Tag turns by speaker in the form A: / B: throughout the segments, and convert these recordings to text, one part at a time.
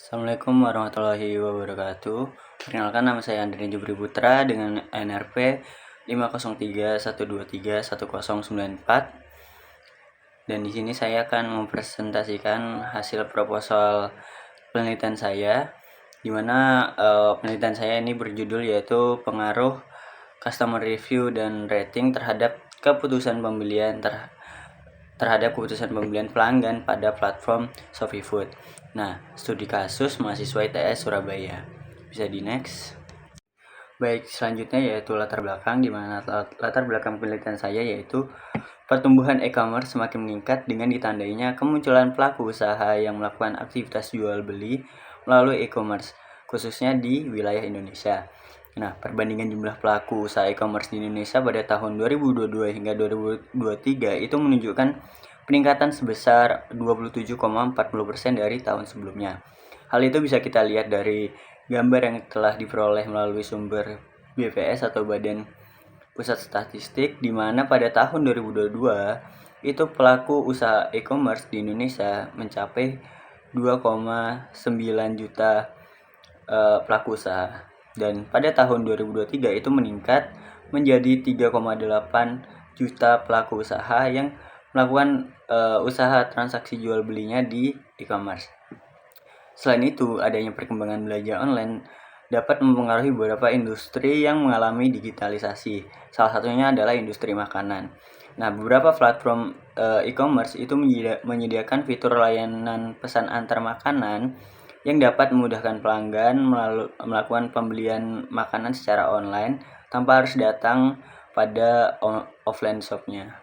A: Assalamualaikum warahmatullahi wabarakatuh. Perkenalkan, nama saya Andri Jubri Putra dengan NRP 50312310904. Dan di sini saya akan mempresentasikan hasil proposal penelitian saya, di mana penelitian saya ini berjudul yaitu pengaruh customer review dan rating terhadap keputusan pembelian pelanggan pada platform Shopee Food. Nah, studi kasus mahasiswa ITS Surabaya. Bisa di next. Baik, selanjutnya yaitu latar belakang, di mana latar belakang penelitian saya yaitu pertumbuhan e-commerce semakin meningkat dengan ditandainya kemunculan pelaku usaha yang melakukan aktivitas jual beli melalui e-commerce, khususnya di wilayah Indonesia. Nah, perbandingan jumlah pelaku usaha e-commerce di Indonesia pada tahun 2022 hingga 2023 itu menunjukkan peningkatan sebesar 27,40% dari tahun sebelumnya. Hal itu bisa kita lihat dari gambar yang telah diperoleh melalui sumber BPS atau Badan Pusat Statistik, di mana pada tahun 2022 itu pelaku usaha e-commerce di Indonesia mencapai 2,9 juta pelaku usaha, dan pada tahun 2023 itu meningkat menjadi 3,8 juta pelaku usaha yang melakukan usaha transaksi jual belinya di e-commerce. Selain itu, adanya perkembangan belanja online dapat mempengaruhi beberapa industri yang mengalami digitalisasi. Salah satunya adalah industri makanan. Nah, beberapa platform e-commerce itu menyediakan fitur layanan pesan antar makanan yang dapat memudahkan pelanggan melakukan pembelian makanan secara online tanpa harus datang pada offline shopnya.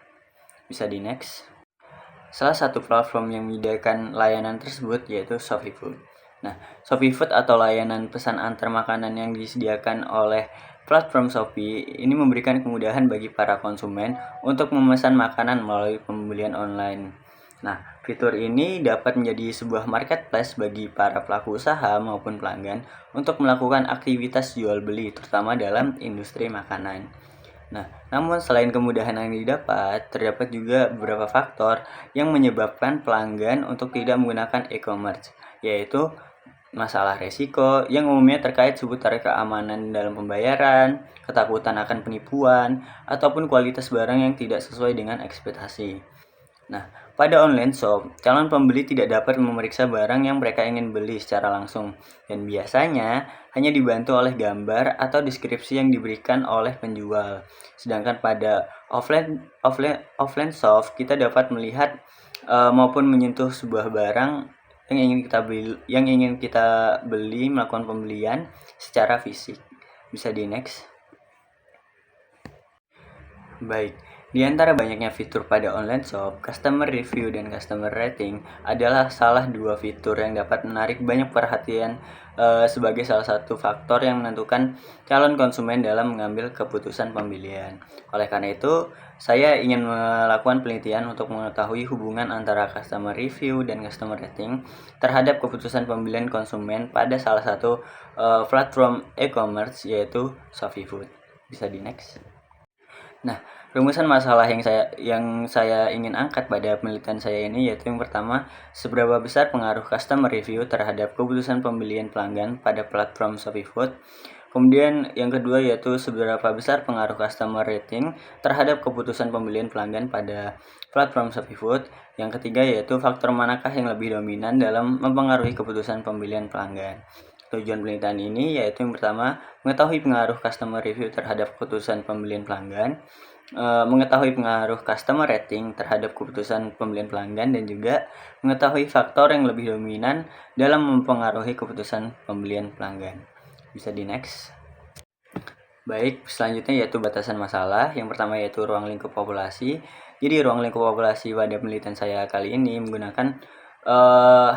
A: Bisa di next. Salah satu platform yang menyediakan layanan tersebut yaitu Shopee Food. Nah, Shopee Food atau layanan pesan antar makanan yang disediakan oleh platform Shopee ini memberikan kemudahan bagi para konsumen untuk memesan makanan melalui pembelian online. Nah, fitur ini dapat menjadi sebuah marketplace bagi para pelaku usaha maupun pelanggan untuk melakukan aktivitas jual beli, terutama dalam industri makanan. Nah, namun selain kemudahan yang didapat, terdapat juga beberapa faktor yang menyebabkan pelanggan untuk tidak menggunakan e-commerce, yaitu masalah resiko yang umumnya terkait seputar keamanan dalam pembayaran, ketakutan akan penipuan, ataupun kualitas barang yang tidak sesuai dengan ekspektasi. Nah, pada online shop, calon pembeli tidak dapat memeriksa barang yang mereka ingin beli secara langsung, dan biasanya hanya dibantu oleh gambar atau deskripsi yang diberikan oleh penjual. Sedangkan pada offline shop, kita dapat melihat maupun menyentuh sebuah barang yang ingin kita beli, melakukan pembelian secara fisik. Bisa di next. Baik, di antara banyaknya fitur pada online shop, customer review dan customer rating adalah salah dua fitur yang dapat menarik banyak perhatian sebagai salah satu faktor yang menentukan calon konsumen dalam mengambil keputusan pembelian. Oleh karena itu, saya ingin melakukan penelitian untuk mengetahui hubungan antara customer review dan customer rating terhadap keputusan pembelian konsumen pada salah satu platform e-commerce yaitu Shopee Food. Bisa di next. Nah, rumusan masalah yang saya ingin angkat pada penelitian saya ini yaitu yang pertama, seberapa besar pengaruh customer review terhadap keputusan pembelian pelanggan pada platform Shopee Food. Kemudian yang kedua yaitu seberapa besar pengaruh customer rating terhadap keputusan pembelian pelanggan pada platform Shopee Food. Yang ketiga yaitu faktor manakah yang lebih dominan dalam mempengaruhi keputusan pembelian pelanggan. Tujuan penelitian ini yaitu yang pertama, mengetahui pengaruh customer review terhadap keputusan pembelian pelanggan, mengetahui pengaruh customer rating terhadap keputusan pembelian pelanggan, dan juga mengetahui faktor yang lebih dominan dalam mempengaruhi keputusan pembelian pelanggan. Bisa di next. Baik, selanjutnya yaitu batasan masalah. Yang pertama yaitu ruang lingkup populasi. Jadi ruang lingkup populasi pada penelitian saya kali ini menggunakan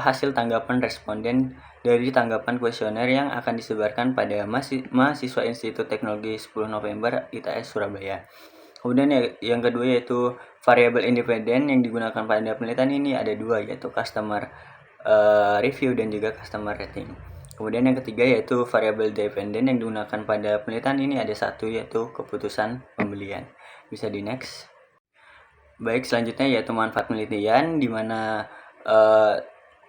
A: hasil tanggapan responden dari tanggapan kuesioner yang akan disebarkan pada mahasiswa Institut Teknologi 10 November ITS Surabaya. Kemudian yang kedua yaitu variabel independen yang digunakan pada penelitian ini ada dua, yaitu customer review dan juga customer rating. Kemudian yang ketiga yaitu variabel dependen yang digunakan pada penelitian ini ada satu, yaitu keputusan pembelian. Bisa di next. Baik, selanjutnya yaitu manfaat penelitian, di mana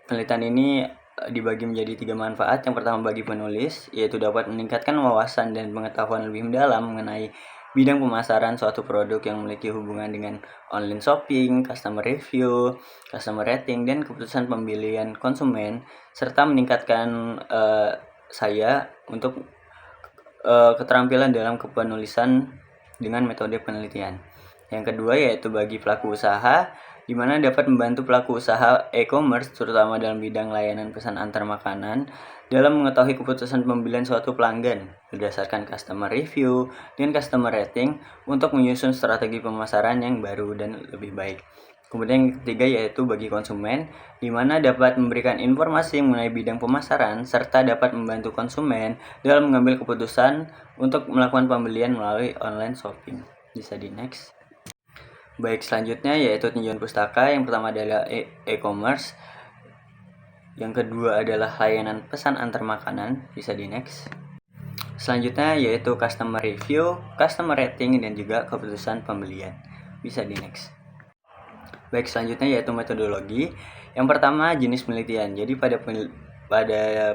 A: penelitian ini dibagi menjadi 3 manfaat. Yang pertama bagi penulis, yaitu dapat meningkatkan wawasan dan pengetahuan lebih mendalam mengenai bidang pemasaran suatu produk yang memiliki hubungan dengan online shopping, customer review, customer rating, dan keputusan pembelian konsumen, serta meningkatkan saya untuk keterampilan dalam kepenulisan dengan metode penelitian. Yang kedua yaitu bagi pelaku usaha, di mana dapat membantu pelaku usaha e-commerce terutama dalam bidang layanan pesan antar makanan dalam mengetahui keputusan pembelian suatu pelanggan berdasarkan customer review dan customer rating untuk menyusun strategi pemasaran yang baru dan lebih baik. Kemudian yang ketiga yaitu bagi konsumen, di mana dapat memberikan informasi mengenai bidang pemasaran serta dapat membantu konsumen dalam mengambil keputusan untuk melakukan pembelian melalui online shopping. Bisa di next. Baik, selanjutnya yaitu tinjauan pustaka. Yang pertama adalah e-commerce. Yang kedua adalah layanan pesan antar makanan. Bisa di next. Selanjutnya yaitu customer review, customer rating, dan juga keputusan pembelian. Bisa di next. Baik, selanjutnya yaitu metodologi. Yang pertama jenis penelitian. Jadi pada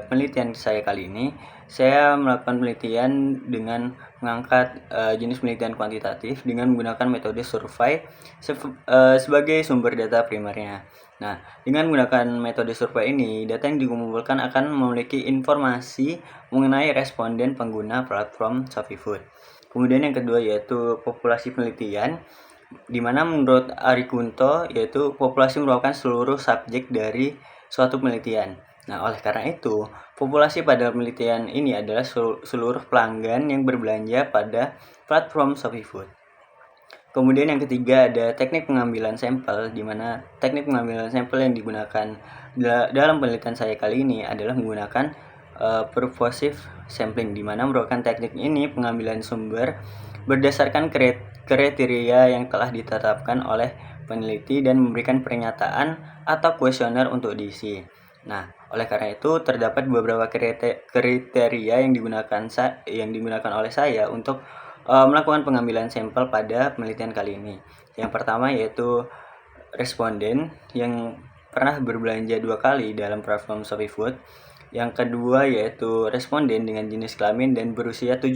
A: penelitian saya kali ini, saya melakukan penelitian dengan mengangkat jenis penelitian kuantitatif dengan menggunakan metode survei sebagai sumber data primernya. Nah, dengan menggunakan metode survei ini, data yang dikumpulkan akan memiliki informasi mengenai responden pengguna platform Shopee Food. Kemudian yang kedua yaitu populasi penelitian, di mana menurut Ari Kunto yaitu populasi merupakan seluruh subjek dari suatu penelitian. Nah, oleh karena itu, populasi pada penelitian ini adalah seluruh pelanggan yang berbelanja pada platform Shopee Food. Kemudian yang ketiga ada teknik pengambilan sampel, di mana teknik pengambilan sampel yang digunakan dalam penelitian saya kali ini adalah menggunakan purposive sampling, di mana merupakan teknik ini pengambilan sumber berdasarkan kriteria yang telah ditetapkan oleh peneliti dan memberikan pernyataan atau kuesioner untuk diisi. Nah, oleh karena itu terdapat beberapa kriteria yang digunakan oleh saya untuk melakukan pengambilan sampel pada penelitian kali ini. Yang pertama yaitu responden yang pernah berbelanja 2 kali dalam platform Shopee Food. Yang kedua yaitu responden dengan jenis kelamin dan berusia 17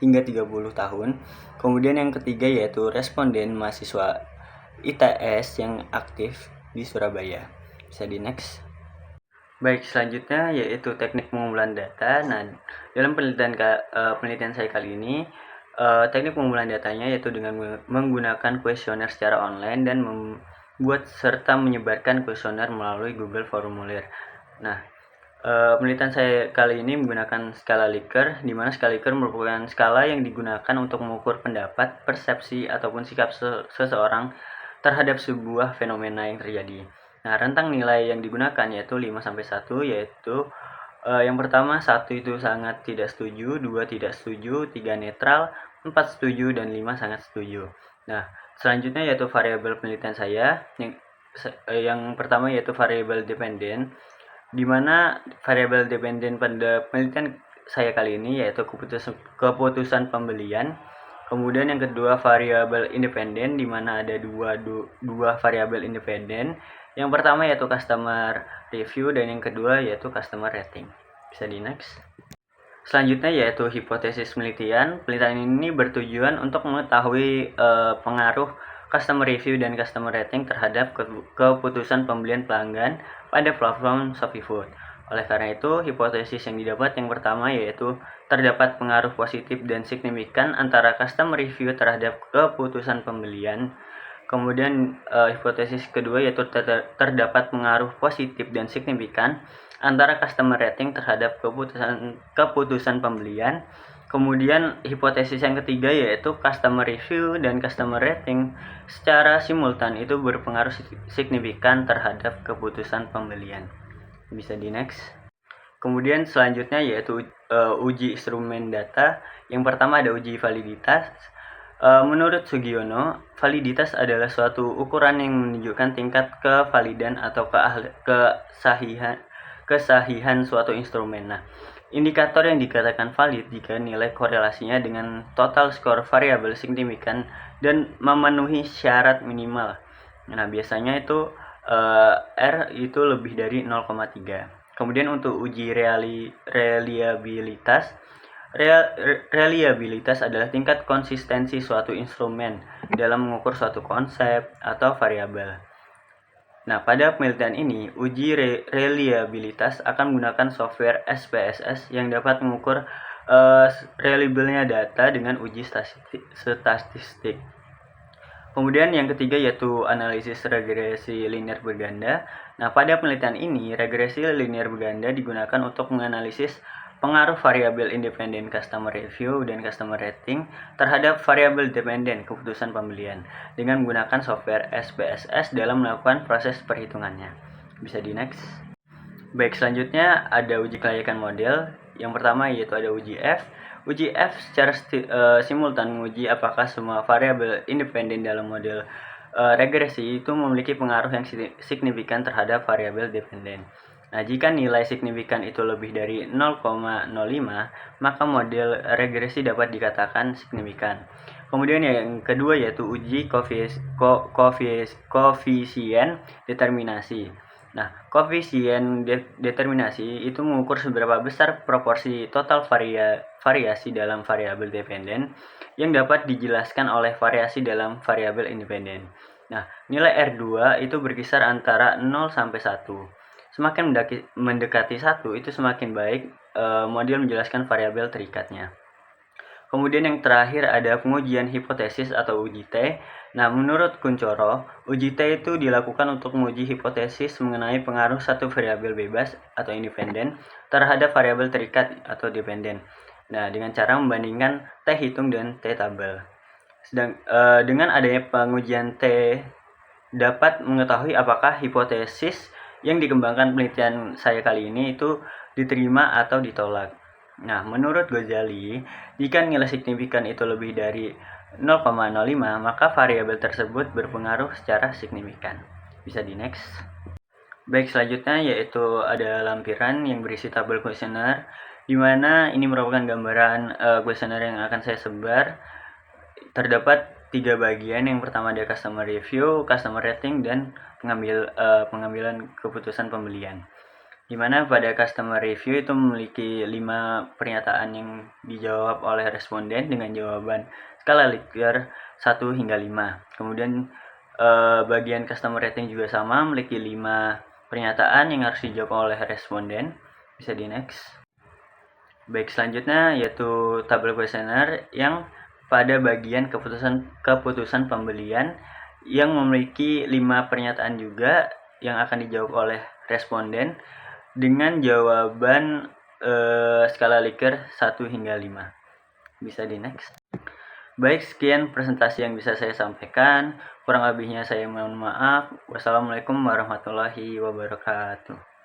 A: hingga 30 tahun. Kemudian yang ketiga yaitu responden mahasiswa ITS yang aktif di Surabaya. Bisa di next. Baik, selanjutnya yaitu teknik pengumpulan data. Nah, dalam penelitian saya kali ini, teknik pengumpulan datanya yaitu dengan menggunakan kuesioner secara online dan membuat serta menyebarkan kuesioner melalui Google Formulir. Nah, penelitian saya kali ini menggunakan skala Likert, di mana skala Likert merupakan skala yang digunakan untuk mengukur pendapat, persepsi, ataupun sikap seseorang terhadap sebuah fenomena yang terjadi. Nah, rentang nilai yang digunakan yaitu 5-1, yaitu yang pertama 1 itu sangat tidak setuju, 2 tidak setuju, 3 netral, 4 setuju, dan 5 sangat setuju. Nah, selanjutnya yaitu variabel penelitian saya. Yang pertama yaitu variabel dependen, di mana variabel dependen pada penelitian saya kali ini yaitu keputusan pembelian. Kemudian yang kedua variabel independen, di mana ada dua variabel independen. Yang pertama yaitu customer review dan yang kedua yaitu customer rating. Bisa di next. Selanjutnya yaitu hipotesis penelitian. Penelitian ini bertujuan untuk mengetahui pengaruh customer review dan customer rating terhadap keputusan pembelian pelanggan pada platform Shopee Food. Oleh karena itu, hipotesis yang didapat yang pertama yaitu terdapat pengaruh positif dan signifikan antara customer review terhadap keputusan pembelian. Kemudian hipotesis kedua yaitu terdapat pengaruh positif dan signifikan antara customer rating terhadap keputusan pembelian. Kemudian hipotesis yang ketiga yaitu customer review dan customer rating secara simultan itu berpengaruh signifikan terhadap keputusan pembelian. Bisa di next. Kemudian selanjutnya yaitu uji instrumen data. Yang pertama ada uji validitas. Menurut Sugiono, validitas adalah suatu ukuran yang menunjukkan tingkat kevalidan atau kesahihan suatu instrumen. Nah, indikator yang dikatakan valid jika nilai korelasinya dengan total skor variabel signifikan dan memenuhi syarat minimal. Nah, biasanya itu R itu lebih dari 0,3. Kemudian untuk uji reliabilitas, reliabilitas adalah tingkat konsistensi suatu instrumen dalam mengukur suatu konsep atau variabel. Nah, pada penelitian ini, uji reliabilitas akan menggunakan software SPSS yang dapat mengukur reliable-nya data dengan uji statistik. Kemudian yang ketiga yaitu analisis regresi linear berganda. Nah, pada penelitian ini, regresi linear berganda digunakan untuk menganalisis pengaruh variabel independen customer review dan customer rating terhadap variabel dependen keputusan pembelian dengan menggunakan software SPSS dalam melakukan proses perhitungannya. Bisa di next. Baik, selanjutnya ada uji kelayakan model. Yang pertama yaitu ada uji F. Uji F secara simultan menguji apakah semua variabel independen dalam model regresi itu memiliki pengaruh yang signifikan terhadap variabel dependen. Nah, jika nilai signifikan itu lebih dari 0,05, maka model regresi dapat dikatakan signifikan. Kemudian yang kedua yaitu uji koefisien determinasi. Nah, koefisien determinasi itu mengukur seberapa besar proporsi total variasi dalam variabel dependen yang dapat dijelaskan oleh variasi dalam variabel independen. Nah, nilai R2 itu berkisar antara 0 sampai 1. Semakin mendekati 1 itu semakin baik model menjelaskan variabel terikatnya. Kemudian yang terakhir ada pengujian hipotesis atau uji T. Nah, menurut Kuncoro, uji T itu dilakukan untuk menguji hipotesis mengenai pengaruh satu variabel bebas atau independen terhadap variabel terikat atau dependen. Nah, dengan cara membandingkan T hitung dan T tabel. Dengan adanya pengujian T dapat mengetahui apakah hipotesis yang dikembangkan penelitian saya kali ini itu diterima atau ditolak. Nah, menurut Ghazali, jika nilai signifikan itu lebih dari 0,05, maka variabel tersebut berpengaruh secara signifikan. Bisa di next. Baik, selanjutnya yaitu ada lampiran yang berisi tabel kuesioner, di mana ini merupakan gambaran kuesioner yang akan saya sebar. Terdapat 3 bagian. Yang pertama ada customer review, customer rating, dan pengambilan keputusan pembelian. Di mana pada customer review itu memiliki 5 pernyataan yang dijawab oleh responden dengan jawaban skala Likert 1 hingga 5. Kemudian bagian customer rating juga sama, memiliki 5 pernyataan yang harus dijawab oleh responden. Bisa di next. Baik, selanjutnya yaitu tabel kuesioner yang pada bagian keputusan pembelian yang memiliki 5 pernyataan juga yang akan dijawab oleh responden dengan jawaban skala Likert 1 hingga 5. Bisa di next. Baik, sekian presentasi yang bisa saya sampaikan. Kurang lebihnya saya mohon maaf. Wassalamualaikum warahmatullahi wabarakatuh.